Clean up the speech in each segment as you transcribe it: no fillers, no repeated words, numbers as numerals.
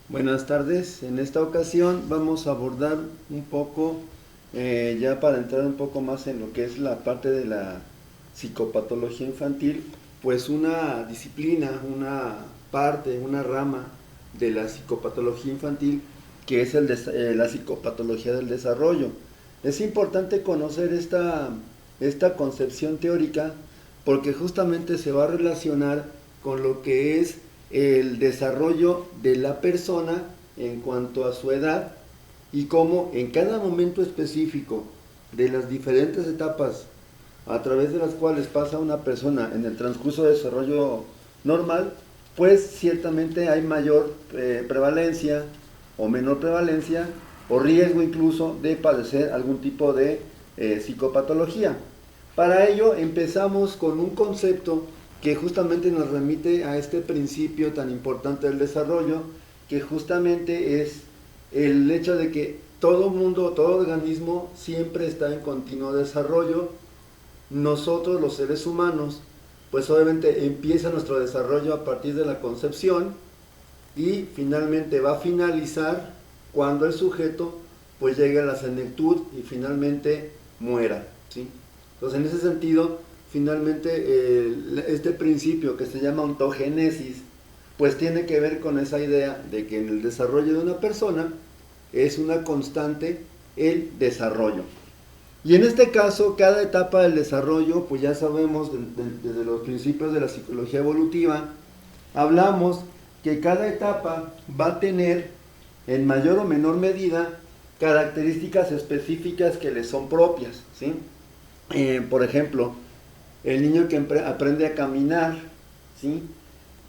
Buenas tardes, en esta ocasión vamos a abordar un poco, ya para entrar un poco más en lo que es la parte de la psicopatología infantil, pues una disciplina, una parte, una rama de la psicopatología infantil que es la psicopatología del desarrollo. Es importante conocer esta concepción teórica porque justamente se va a relacionar con lo que es el desarrollo de la persona en cuanto a su edad y cómo en cada momento específico de las diferentes etapas a través de las cuales pasa una persona en el transcurso de desarrollo normal, pues ciertamente hay mayor prevalencia o menor prevalencia o riesgo incluso de padecer algún tipo de psicopatología. Para ello empezamos con un concepto que justamente nos remite a este principio tan importante del desarrollo, que justamente es el hecho de que todo mundo, todo organismo siempre está en continuo desarrollo. Nosotros los seres humanos, pues obviamente empieza nuestro desarrollo a partir de la concepción y finalmente va a finalizar cuando el sujeto pues llegue a la senectud y finalmente muera, ¿sí? Entonces, en ese sentido, finalmente este principio que se llama ontogénesis pues tiene que ver con esa idea de que en el desarrollo de una persona es una constante el desarrollo. Y en este caso, cada etapa del desarrollo, pues ya sabemos desde los principios de la psicología evolutiva, hablamos que cada etapa va a tener en mayor o menor medida características específicas que le son propias, ¿sí? Por ejemplo, el niño que aprende a caminar, ¿sí?,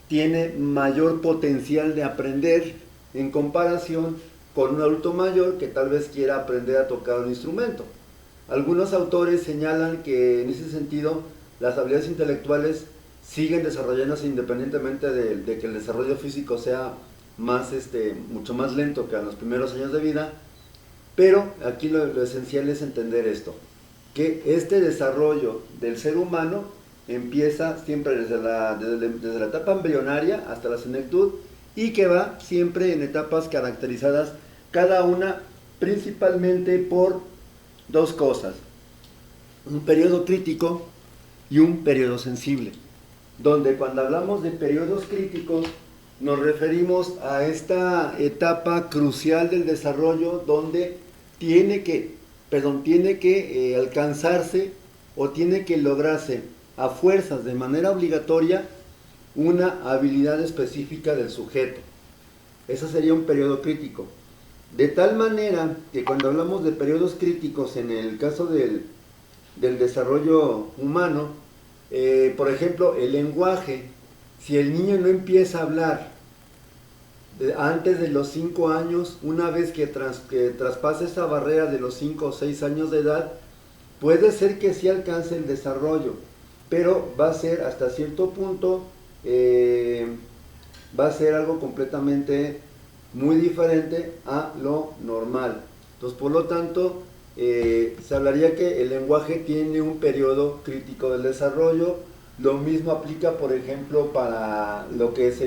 tiene mayor potencial de aprender en comparación con un adulto mayor que tal vez quiera aprender a tocar un instrumento. Algunos autores señalan que en ese sentido las habilidades intelectuales siguen desarrollándose independientemente de que el desarrollo físico sea mucho más lento que en los primeros años de vida, pero aquí lo esencial es entender esto, que este desarrollo del ser humano empieza siempre desde la etapa embrionaria hasta la senectud y que va siempre en etapas caracterizadas cada una principalmente por dos cosas: un periodo crítico y un periodo sensible, donde cuando hablamos de periodos críticos nos referimos a esta etapa crucial del desarrollo donde tiene que alcanzarse o tiene que lograrse a fuerzas de manera obligatoria una habilidad específica del sujeto. Ese sería un periodo crítico. De tal manera que cuando hablamos de periodos críticos en el caso del desarrollo humano, por ejemplo, el lenguaje, si el niño no empieza a hablar antes de los 5 años, una vez que traspase esa barrera de los 5 o 6 años de edad, puede ser que sí alcance el desarrollo, pero va a ser hasta cierto punto, va a ser algo completamente muy diferente a lo normal. Entonces, por lo tanto, se hablaría que el lenguaje tiene un periodo crítico del desarrollo. Lo mismo aplica, por ejemplo, para lo que es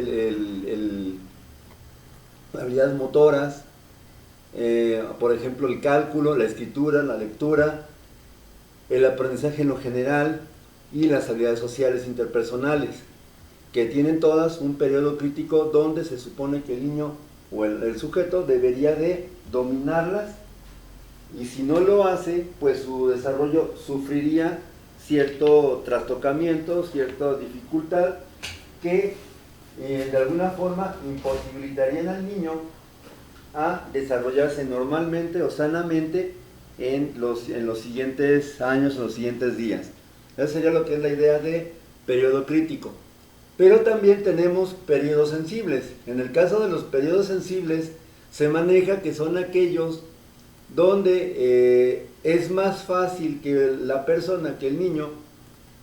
habilidades motoras, por ejemplo, el cálculo, la escritura, la lectura, el aprendizaje en lo general y las habilidades sociales interpersonales, que tienen todas un periodo crítico donde se supone que el niño o el sujeto debería de dominarlas, y si no lo hace, pues su desarrollo sufriría cierto trastocamiento, cierta dificultad que de alguna forma imposibilitarían al niño a desarrollarse normalmente o sanamente en los siguientes años o los siguientes días. Esa sería lo que es la idea de periodo crítico. Pero también tenemos periodos sensibles. En el caso de los periodos sensibles se maneja que son aquellos donde es más fácil que la persona, que el niño,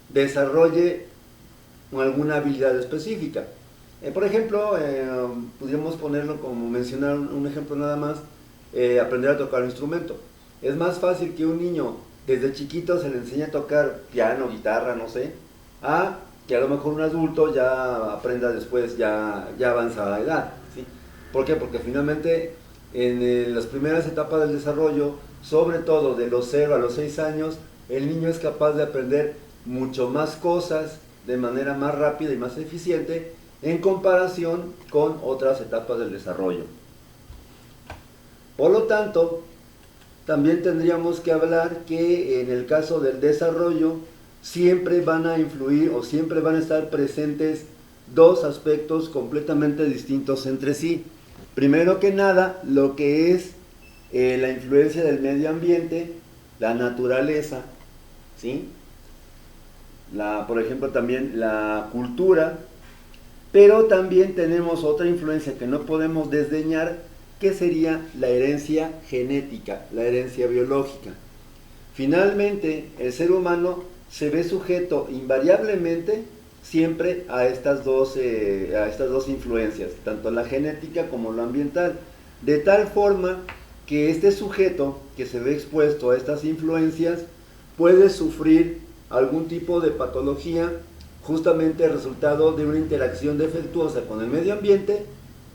desarrolle alguna habilidad específica. Por ejemplo, podríamos ponerlo como mencionar un ejemplo nada más, aprender a tocar un instrumento. Es más fácil que un niño desde chiquito se le enseñe a tocar piano, guitarra, no sé, a que a lo mejor un adulto ya aprenda después, ya avanzada edad, ¿sí? ¿Por qué? Porque finalmente en las primeras etapas del desarrollo, sobre todo de los 0 a los 6 años, el niño es capaz de aprender mucho más cosas de manera más rápida y más eficiente en comparación con otras etapas del desarrollo. Por lo tanto, también tendríamos que hablar que en el caso del desarrollo siempre van a influir o siempre van a estar presentes dos aspectos completamente distintos entre sí. Primero que nada, lo que es la influencia del medio ambiente, la naturaleza, ¿sí? Por ejemplo, también la cultura, pero también tenemos otra influencia que no podemos desdeñar, que sería la herencia genética, la herencia biológica. Finalmente, el ser humano se ve sujeto invariablemente siempre a estas dos influencias, tanto la genética como la ambiental, de tal forma que este sujeto que se ve expuesto a estas influencias puede sufrir algún tipo de patología justamente resultado de una interacción defectuosa con el medio ambiente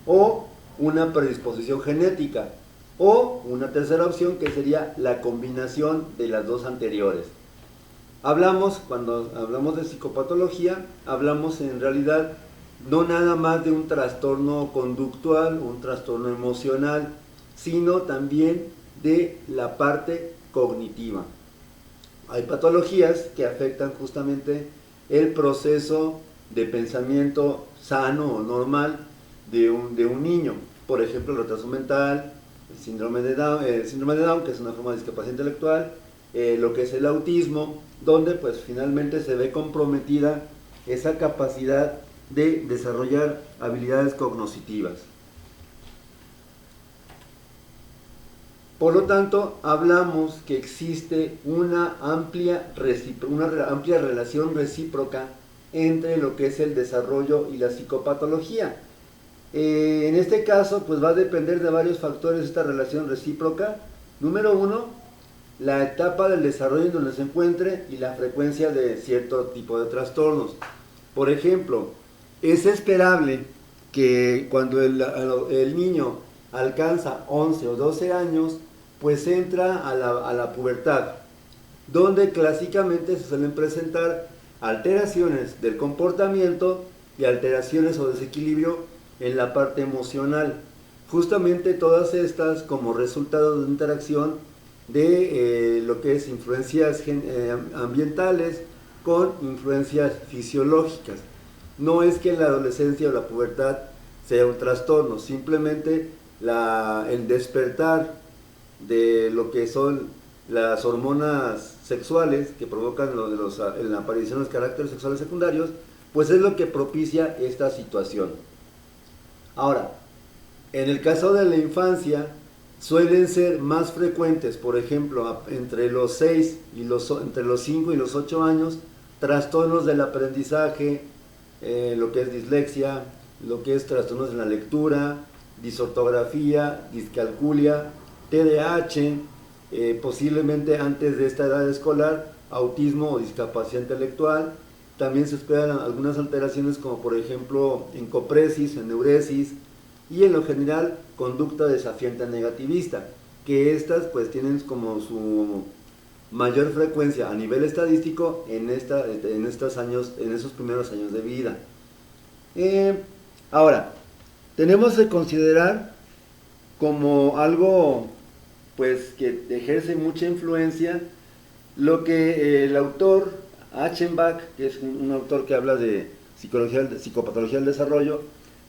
o una predisposición genética, o una tercera opción que sería la combinación de las dos anteriores. Cuando hablamos de psicopatología, hablamos en realidad no nada más de un trastorno conductual, un trastorno emocional, sino también de la parte cognitiva. Hay patologías que afectan justamente el proceso de pensamiento sano o normal de un niño. Por ejemplo, el retraso mental, el síndrome de Down, que es una forma de discapacidad intelectual, lo que es el autismo, donde pues finalmente se ve comprometida esa capacidad de desarrollar habilidades cognitivas. Por lo tanto, hablamos que existe una amplia relación recíproca entre lo que es el desarrollo y la psicopatología. En este caso, pues va a depender de varios factores esta relación recíproca. Número uno, la etapa del desarrollo en donde se encuentre y la frecuencia de cierto tipo de trastornos. Por ejemplo, es esperable que cuando el niño alcanza 11 o 12 años, pues entra a la pubertad, donde clásicamente se suelen presentar alteraciones del comportamiento y alteraciones o desequilibrio en la parte emocional. Justamente todas estas como resultado de interacción de lo que es influencias ambientales con influencias fisiológicas. No es que la adolescencia o la pubertad sea un trastorno, simplemente el despertar de lo que son las hormonas sexuales que provocan la aparición de los caracteres sexuales secundarios, pues es lo que propicia esta situación. Ahora, en el caso de la infancia, suelen ser más frecuentes, por ejemplo, entre los 5 y los 8 años, trastornos del aprendizaje, lo que es dislexia, lo que es trastornos en la lectura, disortografía, discalculia, TDAH, posiblemente antes de esta edad escolar, autismo o discapacidad intelectual. También se esperan algunas alteraciones como por ejemplo encopresis, eneuresis y en lo general conducta desafiante negativista, que estas pues tienen como su mayor frecuencia a nivel estadístico en esos primeros años de vida. Ahora, tenemos que considerar como algo pues que ejerce mucha influencia lo que el autor Achenbach, que es un autor que habla de psicopatología del desarrollo,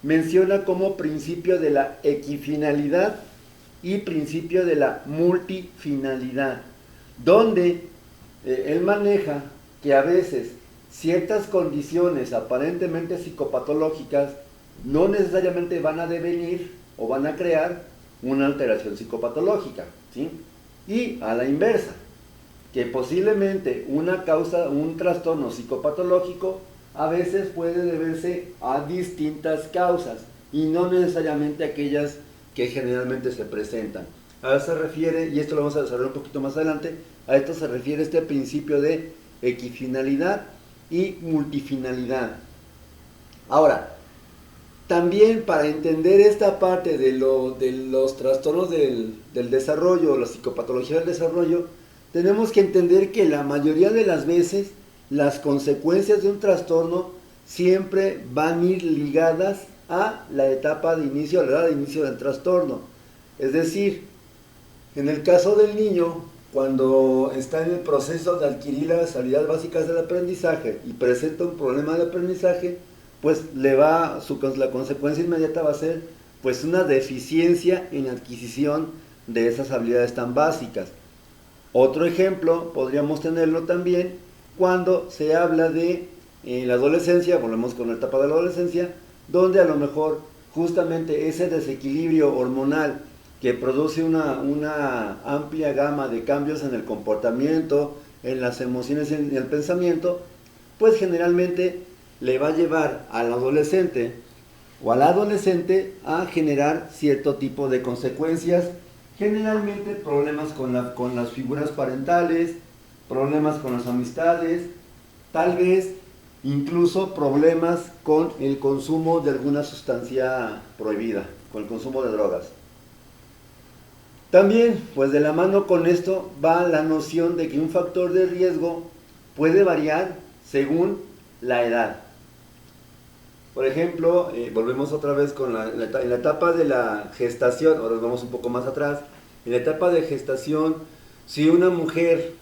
menciona como principio de la equifinalidad y principio de la multifinalidad, donde él maneja que a veces ciertas condiciones aparentemente psicopatológicas no necesariamente van a devenir o van a crear una alteración psicopatológica, ¿sí? Y a la inversa, que posiblemente un trastorno psicopatológico a veces puede deberse a distintas causas y no necesariamente aquellas que generalmente se presentan. A eso se refiere, y esto lo vamos a desarrollar un poquito más adelante, a esto se refiere este principio de equifinalidad y multifinalidad. Ahora, también para entender esta parte de los trastornos del desarrollo, la psicopatología del desarrollo, tenemos que entender que la mayoría de las veces las consecuencias de un trastorno siempre van a ir ligadas a la etapa de inicio, a la edad de inicio del trastorno. Es decir, en el caso del niño, cuando está en el proceso de adquirir las habilidades básicas del aprendizaje y presenta un problema de aprendizaje, pues la consecuencia inmediata va a ser pues una deficiencia en adquisición de esas habilidades tan básicas. Otro ejemplo podríamos tenerlo también cuando se habla de la adolescencia, volvemos con la etapa de la adolescencia, donde a lo mejor justamente ese desequilibrio hormonal que produce una amplia gama de cambios en el comportamiento, en las emociones y en el pensamiento, pues generalmente le va a llevar al adolescente o al adolescente a generar cierto tipo de consecuencias, generalmente problemas con las figuras parentales, problemas con las amistades, tal vez incluso problemas con el consumo de alguna sustancia prohibida, con el consumo de drogas. También, pues de la mano con esto va la noción de que un factor de riesgo puede variar según la edad. Por ejemplo, volvemos otra vez con en la etapa de la gestación, ahora nos vamos un poco más atrás. En la etapa de gestación, si una mujer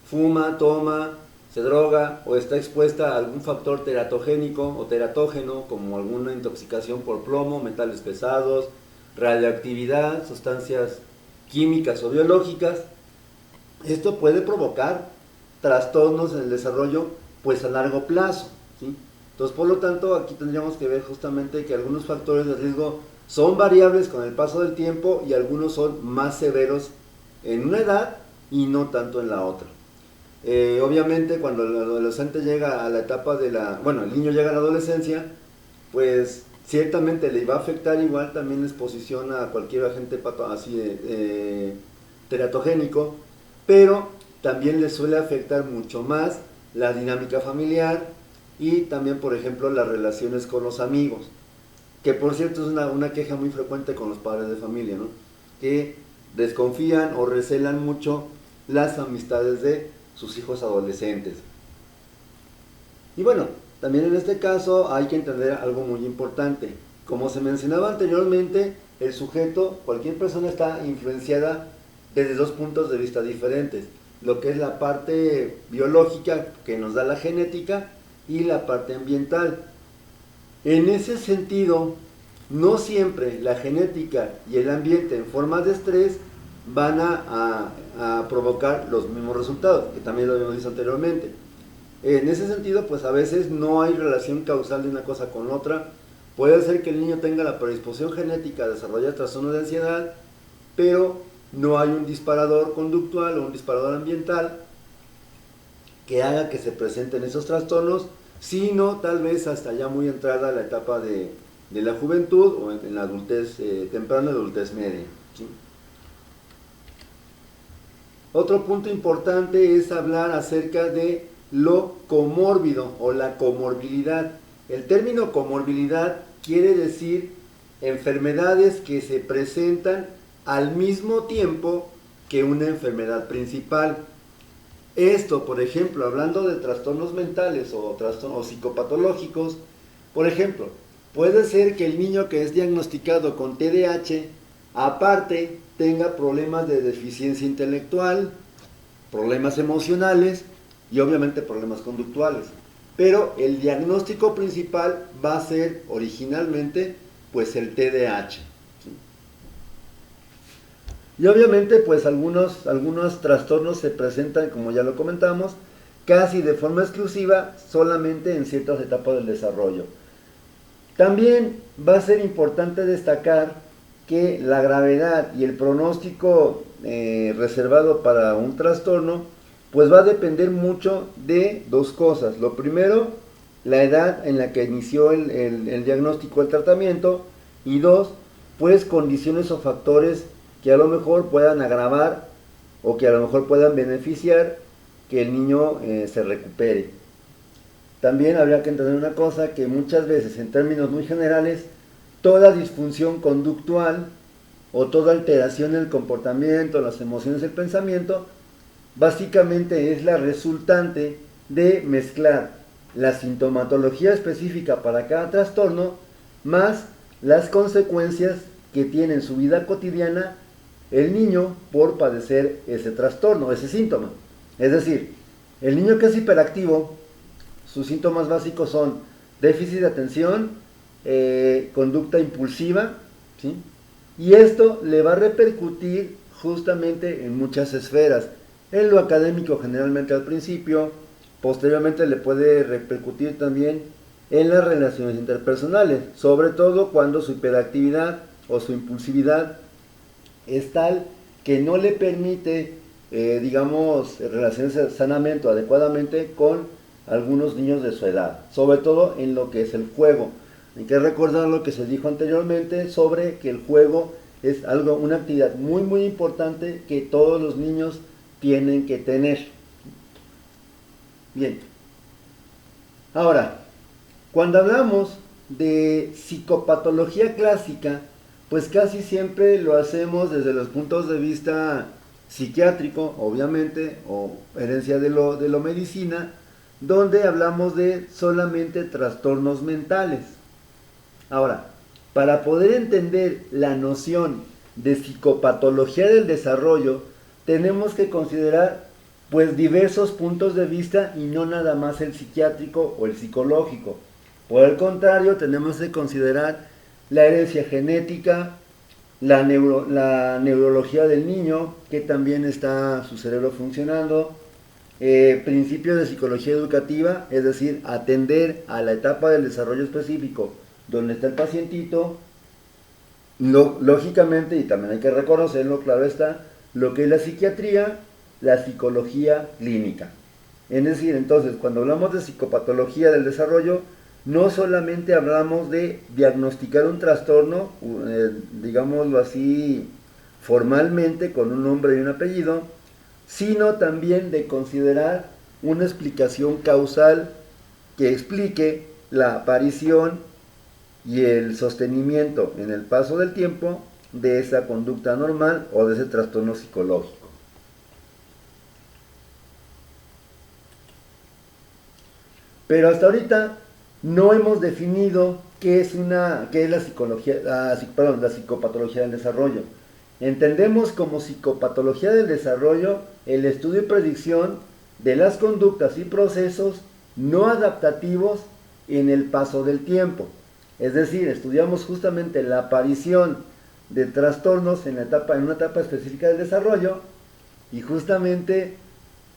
fuma, toma, se droga o está expuesta a algún factor teratogénico o teratógeno, como alguna intoxicación por plomo, metales pesados, radioactividad, sustancias químicas o biológicas, esto puede provocar trastornos en el desarrollo pues a largo plazo, ¿sí? Entonces, por lo tanto, aquí tendríamos que ver justamente que algunos factores de riesgo son variables con el paso del tiempo y algunos son más severos en una edad y no tanto en la otra. Obviamente, cuando el adolescente llega a la etapa el niño llega a la adolescencia, pues ciertamente le va a afectar igual también la exposición a cualquier agente teratogénico, pero también le suele afectar mucho más la dinámica familiar y también, por ejemplo, las relaciones con los amigos, que por cierto es una queja muy frecuente con los padres de familia, ¿no? Que desconfían o recelan mucho las amistades de sus hijos adolescentes. Y bueno, también en este caso hay que entender algo muy importante. Como se mencionaba anteriormente, el sujeto, cualquier persona está influenciada desde dos puntos de vista diferentes. Lo que es la parte biológica que nos da la genética y la parte ambiental. En ese sentido, no siempre la genética y el ambiente en forma de estrés van a provocar los mismos resultados, que también lo habíamos visto anteriormente. En ese sentido, pues a veces no hay relación causal de una cosa con otra. Puede ser que el niño tenga la predisposición genética a desarrollar trastorno de ansiedad, pero no hay un disparador conductual o un disparador ambiental que haga que se presenten esos trastornos, sino tal vez hasta ya muy entrada la etapa de la juventud o en la adultez temprana, la adultez media, ¿sí? Otro punto importante es hablar acerca de lo comórbido o la comorbilidad. El término comorbilidad quiere decir enfermedades que se presentan al mismo tiempo que una enfermedad principal. Esto, por ejemplo, hablando de trastornos mentales o trastornos psicopatológicos, por ejemplo, puede ser que el niño que es diagnosticado con TDAH, aparte tenga problemas de deficiencia intelectual, problemas emocionales y obviamente problemas conductuales. Pero el diagnóstico principal va a ser originalmente pues el TDAH, ¿sí? Y obviamente pues algunos trastornos se presentan, como ya lo comentamos, casi de forma exclusiva solamente en ciertas etapas del desarrollo. También va a ser importante destacar que la gravedad y el pronóstico reservado para un trastorno pues va a depender mucho de dos cosas. Lo primero, la edad en la que inició el diagnóstico, el tratamiento, y dos, pues condiciones o factores que a lo mejor puedan agravar o que a lo mejor puedan beneficiar que el niño se recupere. También habría que entender una cosa, que muchas veces en términos muy generales toda disfunción conductual o toda alteración en el comportamiento, las emociones, el pensamiento, básicamente es la resultante de mezclar la sintomatología específica para cada trastorno más las consecuencias que tiene en su vida cotidiana el niño por padecer ese trastorno, ese síntoma. Es decir, el niño que es hiperactivo, sus síntomas básicos son déficit de atención, conducta impulsiva, ¿sí? Y esto le va a repercutir justamente en muchas esferas. En lo académico generalmente al principio, posteriormente le puede repercutir también en las relaciones interpersonales, sobre todo cuando su hiperactividad o su impulsividad es tal que no le permite, relacionarse sanamente o adecuadamente con algunos niños de su edad, sobre todo en lo que es el juego. Hay que recordar lo que se dijo anteriormente sobre que el juego es una actividad muy muy importante que todos los niños tienen que tener. Bien, ahora, cuando hablamos de psicopatología clásica, pues casi siempre lo hacemos desde los puntos de vista psiquiátrico, obviamente, o herencia de lo medicina, donde hablamos de solamente trastornos mentales. Ahora, para poder entender la noción de psicopatología del desarrollo, tenemos que considerar pues diversos puntos de vista y no nada más el psiquiátrico o el psicológico. Por el contrario, tenemos que considerar la herencia genética, la neurología del niño, que también está su cerebro funcionando, principios de psicología educativa, es decir, atender a la etapa del desarrollo específico donde está el pacientito, lógicamente, y también hay que reconocerlo, claro está, lo que es la psiquiatría, la psicología clínica. Es decir, entonces, cuando hablamos de psicopatología del desarrollo, no solamente hablamos de diagnosticar un trastorno, digámoslo así, formalmente, con un nombre y un apellido, sino también de considerar una explicación causal que explique la aparición y el sostenimiento en el paso del tiempo de esa conducta anormal o de ese trastorno psicológico. Pero hasta ahorita no hemos definido qué es la psicopatología del desarrollo. Entendemos como psicopatología del desarrollo el estudio y predicción de las conductas y procesos no adaptativos en el paso del tiempo. Es decir, estudiamos justamente la aparición de trastornos en una etapa específica del desarrollo y justamente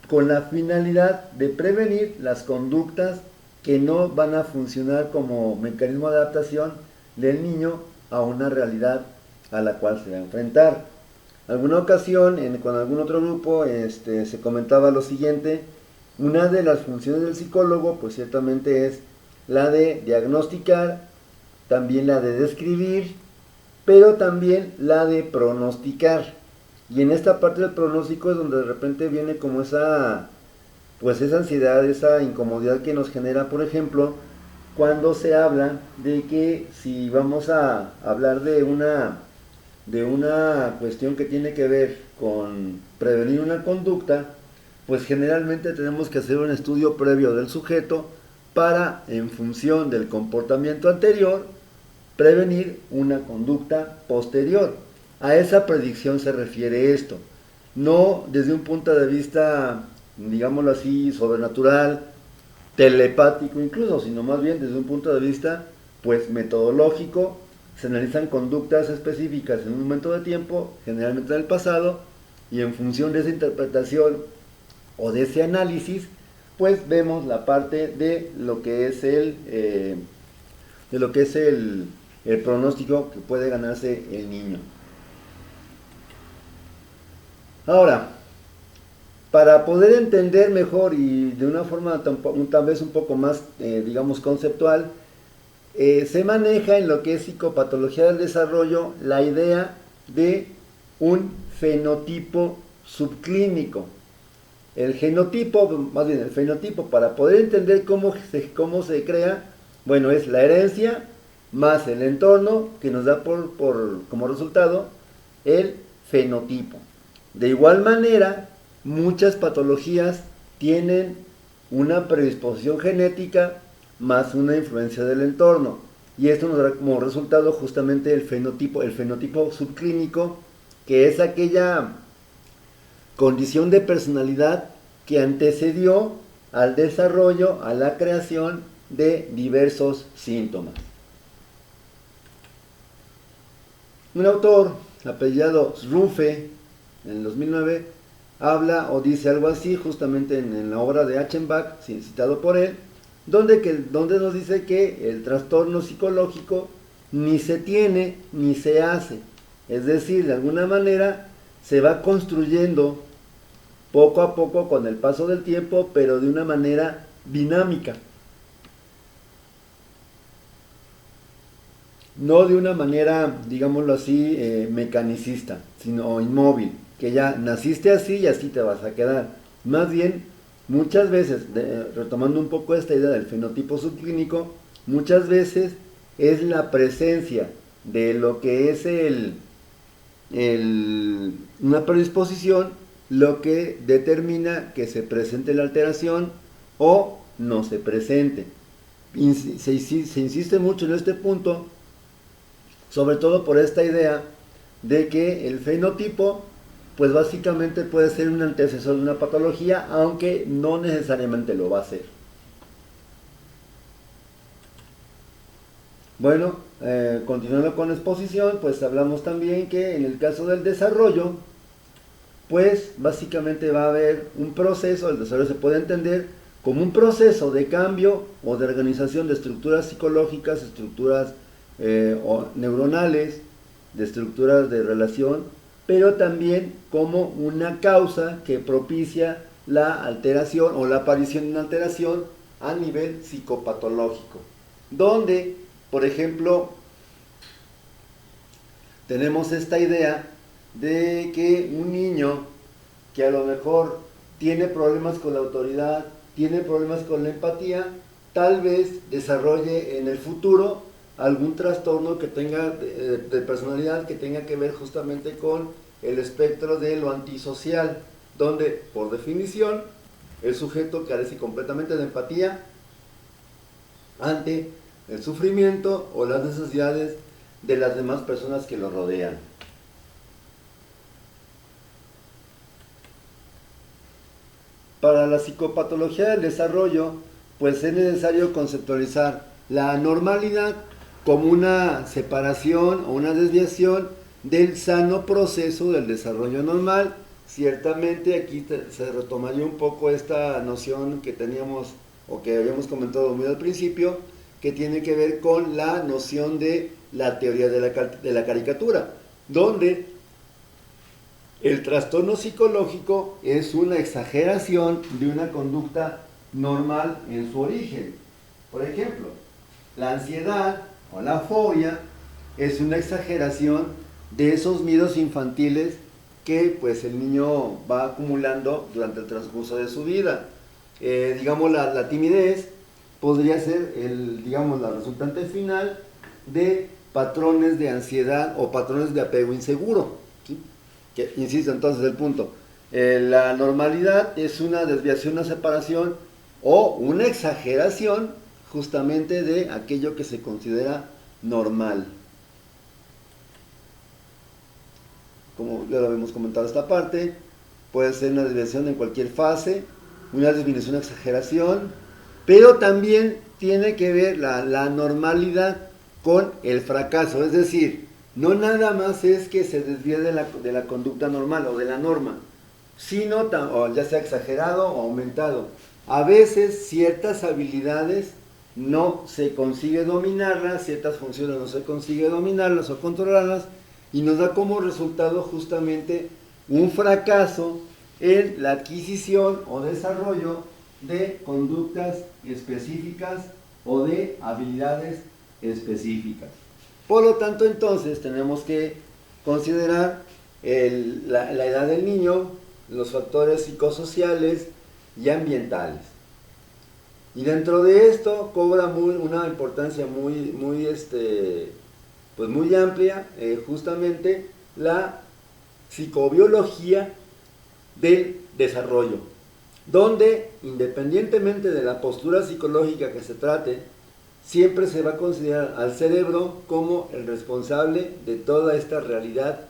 con la finalidad de prevenir las conductas que no van a funcionar como mecanismo de adaptación del niño a una realidad a la cual se va a enfrentar. Alguna ocasión, con algún otro grupo, se comentaba lo siguiente: una de las funciones del psicólogo, pues ciertamente es la de diagnosticar, también la de describir, pero también la de pronosticar. Y en esta parte del pronóstico es donde de repente viene como esa ansiedad, esa incomodidad que nos genera, por ejemplo, cuando se habla de que si vamos a hablar de una cuestión que tiene que ver con prevenir una conducta, pues generalmente tenemos que hacer un estudio previo del sujeto para, en función del comportamiento anterior, prevenir una conducta posterior. A esa predicción se refiere esto, no desde un punto de vista, digámoslo así, sobrenatural, telepático incluso, sino más bien desde un punto de vista pues metodológico. Se analizan conductas específicas en un momento de tiempo, generalmente en el pasado, y en función de esa interpretación o de ese análisis, pues vemos la parte de lo que es el pronóstico que puede ganarse el niño. Ahora, para poder entender mejor y de una forma tal vez un poco más, conceptual, se maneja en lo que es psicopatología del desarrollo la idea de un fenotipo subclínico. El fenotipo, para poder entender cómo se crea, bueno, es la herencia más el entorno, que nos da como resultado el fenotipo. De igual manera, muchas patologías tienen una predisposición genética más una influencia del entorno, y esto nos dará como resultado justamente el fenotipo subclínico, que es aquella condición de personalidad que antecedió al desarrollo, a la creación de diversos síntomas. Un autor apellidado Rufe, en el 2009, habla o dice algo así, justamente en la obra de Achenbach, citado por él, donde nos dice que el trastorno psicológico ni se tiene ni se hace. Es decir, de alguna manera se va construyendo poco a poco con el paso del tiempo, pero de una manera dinámica. No de una manera, digámoslo así, mecanicista, sino inmóvil, que ya naciste así y así te vas a quedar. Más bien, muchas veces, retomando un poco esta idea del fenotipo subclínico, muchas veces es la presencia de lo que es una predisposición lo que determina que se presente la alteración o no se presente. Se insiste mucho en este punto, sobre todo por esta idea de que el fenotipo pues básicamente puede ser un antecesor de una patología, aunque no necesariamente lo va a ser. Bueno, continuando con la exposición, pues hablamos también que en el caso del desarrollo, pues básicamente va a haber un proceso. El desarrollo se puede entender como un proceso de cambio o de organización de estructuras psicológicas, estructuras neuronales, de estructuras de relación, pero también como una causa que propicia la alteración o la aparición de una alteración a nivel psicopatológico, donde, por ejemplo, tenemos esta idea de que un niño que a lo mejor tiene problemas con la autoridad, tiene problemas con la empatía, tal vez desarrolle en el futuro algún trastorno que tenga de personalidad que tenga que ver justamente con el espectro de lo antisocial, donde por definición el sujeto carece completamente de empatía ante el sufrimiento o las necesidades de las demás personas que lo rodean. Para la psicopatología del desarrollo, pues es necesario conceptualizar la anormalidad como una separación o una desviación del sano proceso del desarrollo normal. Ciertamente aquí se retomaría un poco esta noción que teníamos o que habíamos comentado muy al principio, que tiene que ver con la noción de la teoría de la caricatura, donde el trastorno psicológico es una exageración de una conducta normal en su origen. Por ejemplo, la ansiedad o la fobia es una exageración de esos miedos infantiles que pues el niño va acumulando durante el transcurso de su vida. Digamos, la timidez podría ser la resultante final de patrones de ansiedad o patrones de apego inseguro, ¿sí? Que, insisto, entonces el punto, la normalidad es una desviación, una separación o una exageración justamente de aquello que se considera normal. Como ya lo habíamos comentado esta parte, puede ser una desviación en cualquier fase, una disminución, una exageración, pero también tiene que ver la normalidad con el fracaso, es decir, no nada más es que se desvíe de la conducta normal o de la norma, sino ya sea exagerado o aumentado. A veces ciertas habilidades no se consigue dominarlas, ciertas funciones no se consigue dominarlas o controlarlas, y nos da como resultado justamente un fracaso en la adquisición o desarrollo de conductas específicas o de habilidades específicas. Por lo tanto, entonces tenemos que considerar la edad del niño, los factores psicosociales y ambientales. Y dentro de esto cobra una importancia pues muy amplia, justamente la psicobiología del desarrollo, donde independientemente de la postura psicológica que se trate, siempre se va a considerar al cerebro como el responsable de toda esta realidad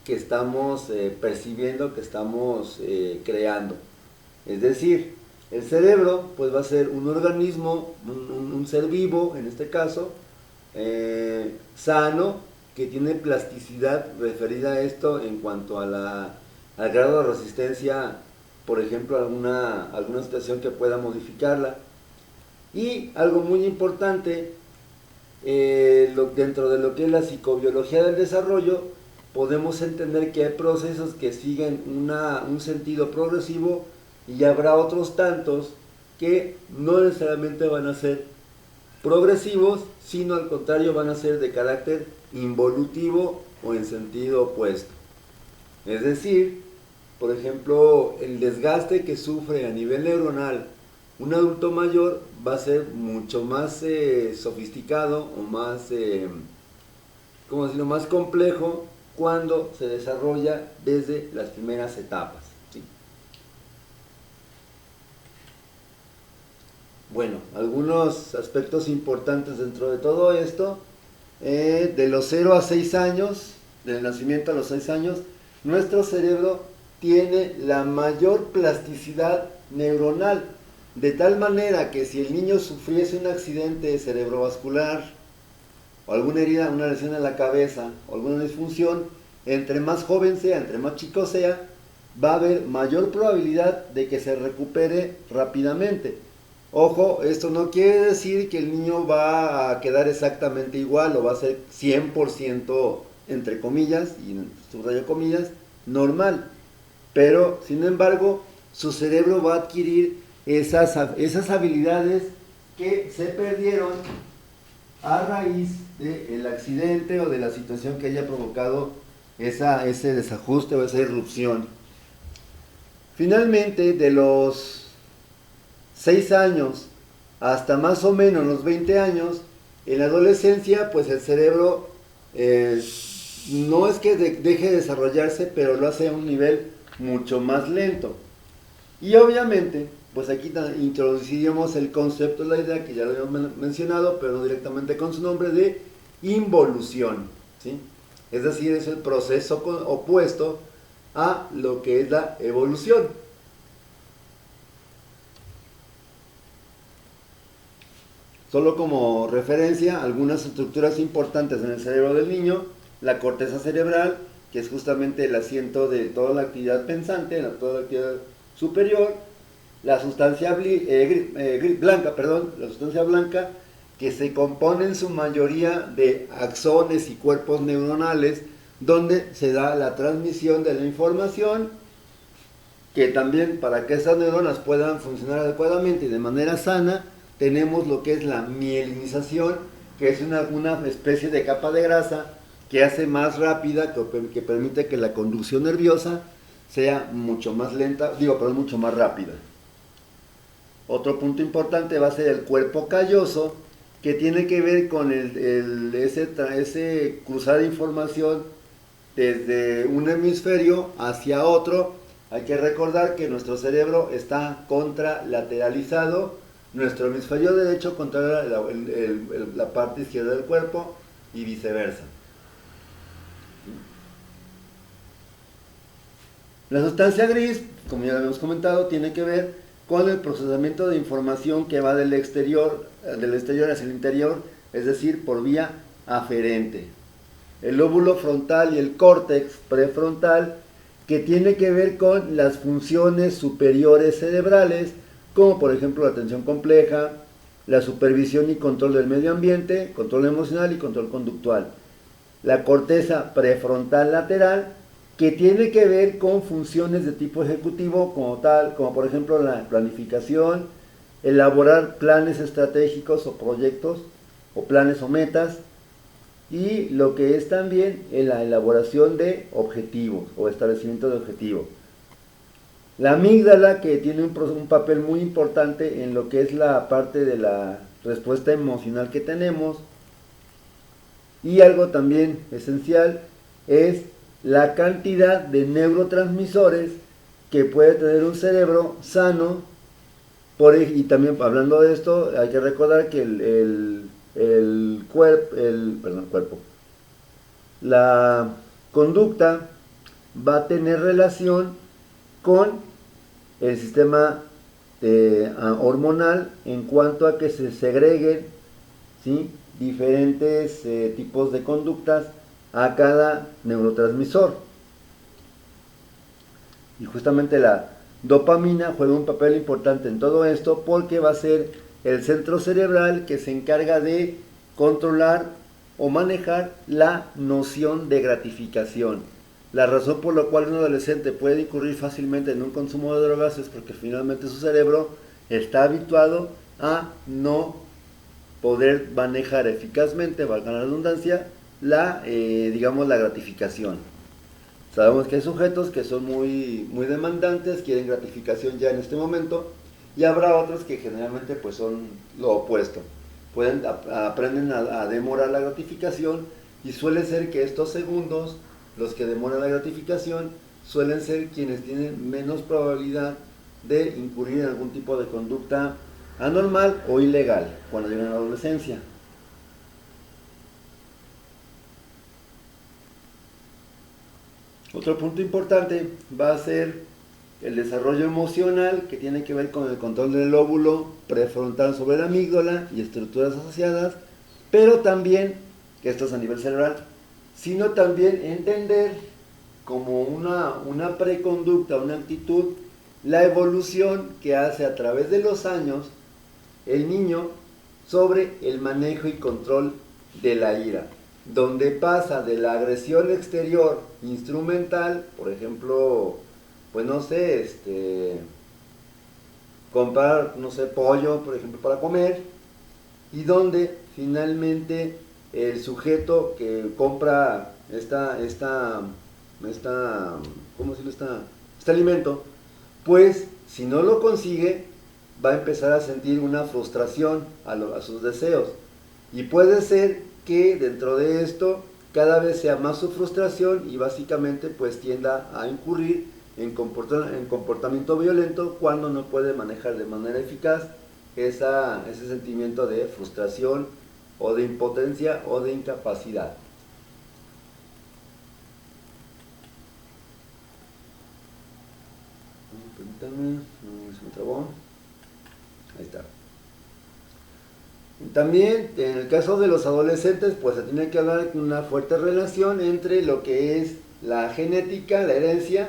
que estamos percibiendo, que estamos creando. Es decir, el cerebro pues va a ser un organismo, un ser vivo en este caso, sano, que tiene plasticidad referida a esto en cuanto a al grado de resistencia, por ejemplo, a alguna situación que pueda modificarla. Y algo muy importante, dentro de lo que es la psicobiología del desarrollo, podemos entender que hay procesos que siguen un sentido progresivo y habrá otros tantos que no necesariamente van a ser progresivos, sino al contrario van a ser de carácter involutivo o en sentido opuesto. Es decir, por ejemplo, el desgaste que sufre a nivel neuronal un adulto mayor va a ser mucho más sofisticado o más, ¿cómo decirlo?, más complejo cuando se desarrolla desde las primeras etapas, ¿sí? Bueno, algunos aspectos importantes dentro de todo esto, de los 0 a 6 años, del nacimiento a los 6 años, nuestro cerebro tiene la mayor plasticidad neuronal, de tal manera que si el niño sufriese un accidente cerebrovascular o alguna herida, una lesión en la cabeza o alguna disfunción, entre más joven sea, entre más chico sea, va a haber mayor probabilidad de que se recupere rápidamente. Ojo, esto no quiere decir que el niño va a quedar exactamente igual o va a ser 100%, entre comillas, y subrayo comillas, normal. Pero, sin embargo, su cerebro va a adquirir esas habilidades que se perdieron a raíz del accidente o de la situación que haya provocado ese desajuste o esa irrupción. Finalmente, de los 6 años hasta más o menos los 20 años, en la adolescencia, pues el cerebro no es que deje de desarrollarse, pero lo hace a un nivel mucho más lento. Y obviamente, pues aquí introduciríamos el concepto, la idea que ya lo habíamos mencionado, pero no directamente con su nombre, de involución, ¿sí? Es decir, es el proceso opuesto a lo que es la evolución. Solo como referencia, algunas estructuras importantes en el cerebro del niño: la corteza cerebral, que es justamente el asiento de toda la actividad pensante, toda la actividad superior; la sustancia blanca, que se compone en su mayoría de axones y cuerpos neuronales, donde se da la transmisión de la información, que también, para que esas neuronas puedan funcionar adecuadamente y de manera sana, tenemos lo que es la mielinización, que es una especie de capa de grasa que hace más rápida, que permite que la conducción nerviosa sea mucho más lenta, mucho más rápida. Otro punto importante va a ser el cuerpo calloso, que tiene que ver con ese cruzar de información desde un hemisferio hacia otro. Hay que recordar que nuestro cerebro está contralateralizado, nuestro hemisferio derecho controla la parte izquierda del cuerpo y viceversa. La sustancia gris, como ya habíamos comentado, tiene que ver con el procesamiento de información que va del exterior hacia el interior, es decir, por vía aferente. El lóbulo frontal y el córtex prefrontal, que tiene que ver con las funciones superiores cerebrales, como por ejemplo la atención compleja, la supervisión y control del medio ambiente, control emocional y control conductual. La corteza prefrontal lateral, que tiene que ver con funciones de tipo ejecutivo como por ejemplo la planificación, elaborar planes estratégicos o proyectos, o planes o metas, y lo que es también la elaboración de objetivos o establecimiento de objetivos. La amígdala, que tiene un papel muy importante en lo que es la parte de la respuesta emocional que tenemos. Y algo también esencial es la cantidad de neurotransmisores que puede tener un cerebro sano. Y también hablando de esto, hay que recordar que cuerpo, la conducta va a tener relación con el sistema hormonal en cuanto a que se segreguen, ¿sí?, diferentes tipos de conductas a cada neurotransmisor. Y justamente la dopamina juega un papel importante en todo esto porque va a ser el centro cerebral que se encarga de controlar o manejar la noción de gratificación. La razón por la cual un adolescente puede incurrir fácilmente en un consumo de drogas es porque finalmente su cerebro está habituado a no poder manejar eficazmente, valga la redundancia, la gratificación. Sabemos que hay sujetos que son muy demandantes, quieren gratificación ya en este momento, y habrá otros que generalmente pues son lo opuesto. Aprenden a demorar la gratificación, y suele ser que estos segundos, los que demoran la gratificación, suelen ser quienes tienen menos probabilidad de incurrir en algún tipo de conducta anormal o ilegal cuando llegan a la adolescencia. Otro punto importante va a ser el desarrollo emocional, que tiene que ver con el control del lóbulo prefrontal sobre la amígdala y estructuras asociadas, pero también, que esto es a nivel cerebral, sino también entender como una preconducta, una actitud, la evolución que hace a través de los años el niño sobre el manejo y control de la ira, donde pasa de la agresión exterior instrumental, por ejemplo, pues no sé, comprar, no sé, pollo, por ejemplo, para comer, y donde finalmente el sujeto que compra ¿cómo decirlo? Este alimento, pues si no lo consigue, va a empezar a sentir una frustración a sus deseos. Y puede ser que dentro de esto cada vez sea más su frustración y básicamente pues tienda a incurrir en comportamiento violento cuando no puede manejar de manera eficaz ese sentimiento de frustración o de impotencia o de incapacidad. Permítanme, se me trabó. Ahí está. También en el caso de los adolescentes, pues se tiene que hablar de una fuerte relación entre lo que es la genética, la herencia,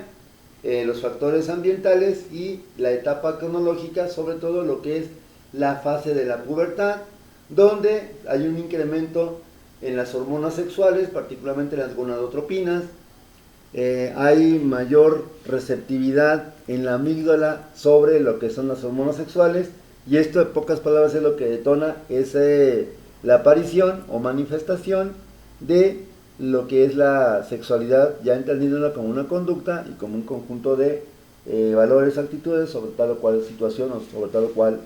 los factores ambientales y la etapa cronológica, sobre todo lo que es la fase de la pubertad, donde hay un incremento en las hormonas sexuales, particularmente las gonadotropinas. Hay mayor receptividad en la amígdala sobre lo que son las hormonas sexuales, y esto en pocas palabras es lo que detona la aparición o manifestación de lo que es la sexualidad, ya entendiéndola como una conducta y como un conjunto de valores, actitudes sobre tal o cual situación o sobre tal o cual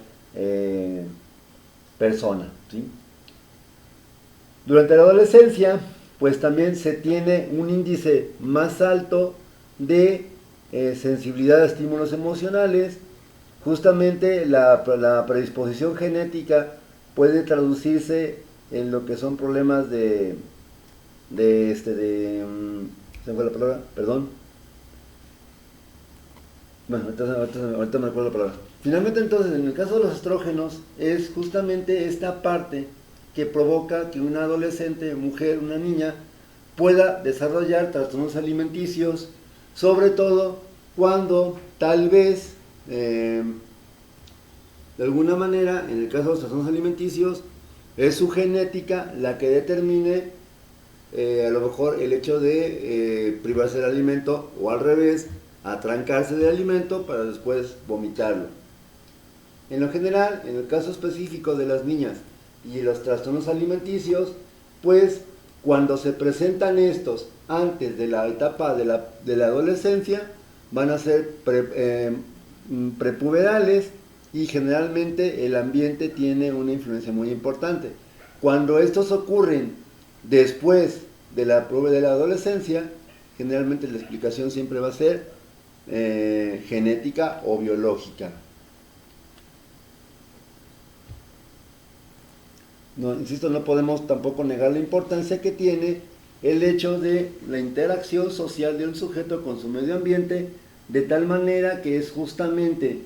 persona, ¿sí? Durante la adolescencia, pues también se tiene un índice más alto de sensibilidad a estímulos emocionales. Justamente la predisposición genética puede traducirse en lo que son problemas se me fue la palabra, perdón. Bueno, ahorita me recuerdo la palabra. Finalmente, entonces, en el caso de los estrógenos, es justamente esta parte que provoca que una adolescente, mujer, una niña, pueda desarrollar trastornos alimenticios, sobre todo cuando tal vez, de alguna manera, en el caso de los trastornos alimenticios, es su genética la que determine a lo mejor el hecho de privarse del alimento, o al revés, atrancarse del alimento para después vomitarlo. En lo general, en el caso específico de las niñas y los trastornos alimenticios, pues cuando se presentan estos antes de la etapa de la adolescencia, van a ser prepuberales y generalmente el ambiente tiene una influencia muy importante. Cuando estos ocurren después de la adolescencia, generalmente la explicación siempre va a ser genética o biológica. No, insisto, no podemos tampoco negar la importancia que tiene el hecho de la interacción social de un sujeto con su medio ambiente, de tal manera que es justamente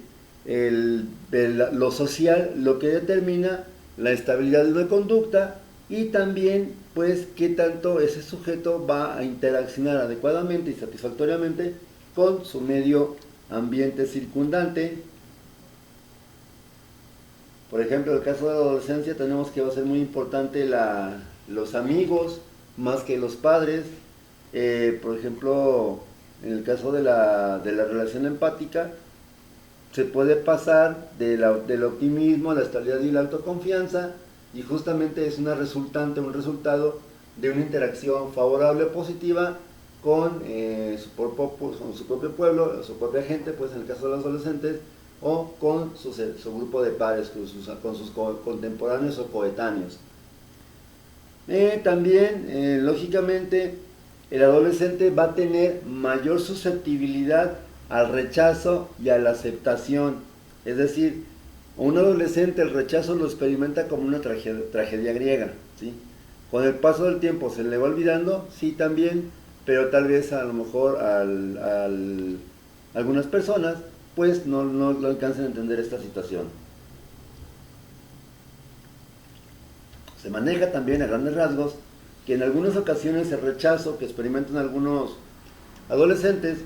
lo social lo que determina la estabilidad de una conducta y también pues qué tanto ese sujeto va a interaccionar adecuadamente y satisfactoriamente con su medio ambiente circundante. Por ejemplo, en el caso de la adolescencia tenemos que va a ser muy importante los amigos más que los padres. Por ejemplo, en el caso de la relación empática, se puede pasar del optimismo a la estabilidad y la autoconfianza, y justamente es un resultado de una interacción favorable o positiva con su propio pueblo, su propia gente, pues en el caso de los adolescentes, o con su grupo de pares, con sus contemporáneos o coetáneos. También, lógicamente, el adolescente va a tener mayor susceptibilidad al rechazo y a la aceptación. Es decir, un adolescente el rechazo lo experimenta como una tragedia griega, ¿sí? Con el paso del tiempo se le va olvidando, sí también, pero tal vez a lo mejor algunas personas pues no alcanzan a entender esta situación. Se maneja también a grandes rasgos que en algunas ocasiones el rechazo que experimentan algunos adolescentes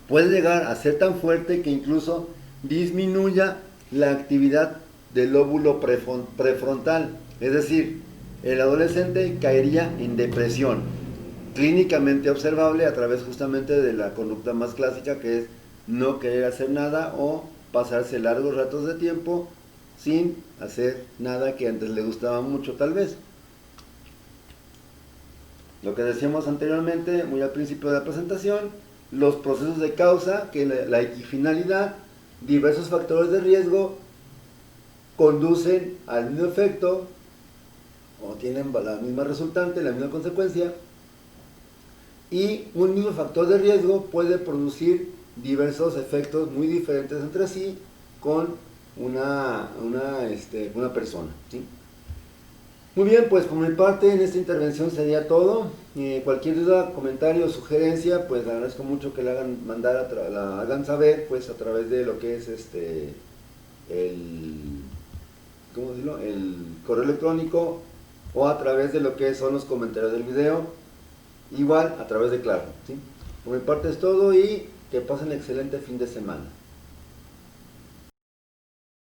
puede llegar a ser tan fuerte que incluso disminuya la actividad del lóbulo prefrontal. Es decir, el adolescente caería en depresión, clínicamente observable a través justamente de la conducta más clásica, que es no querer hacer nada o pasarse largos ratos de tiempo sin hacer nada que antes le gustaba mucho tal vez. Lo que decíamos anteriormente, muy al principio de la presentación, los procesos de causa, que la equifinalidad, diversos factores de riesgo conducen al mismo efecto o tienen la misma resultante, la misma consecuencia, y un mismo factor de riesgo puede producir diversos efectos muy diferentes entre sí con una persona, ¿sí? Muy bien, pues por mi parte en esta intervención sería todo. Cualquier duda, comentario o sugerencia, pues le agradezco mucho que la hagan saber pues a través de lo que es el correo electrónico, o a través de lo que son los comentarios del video, igual a través de Claro, ¿sí? Por mi parte es todo y que pasen excelente fin de semana.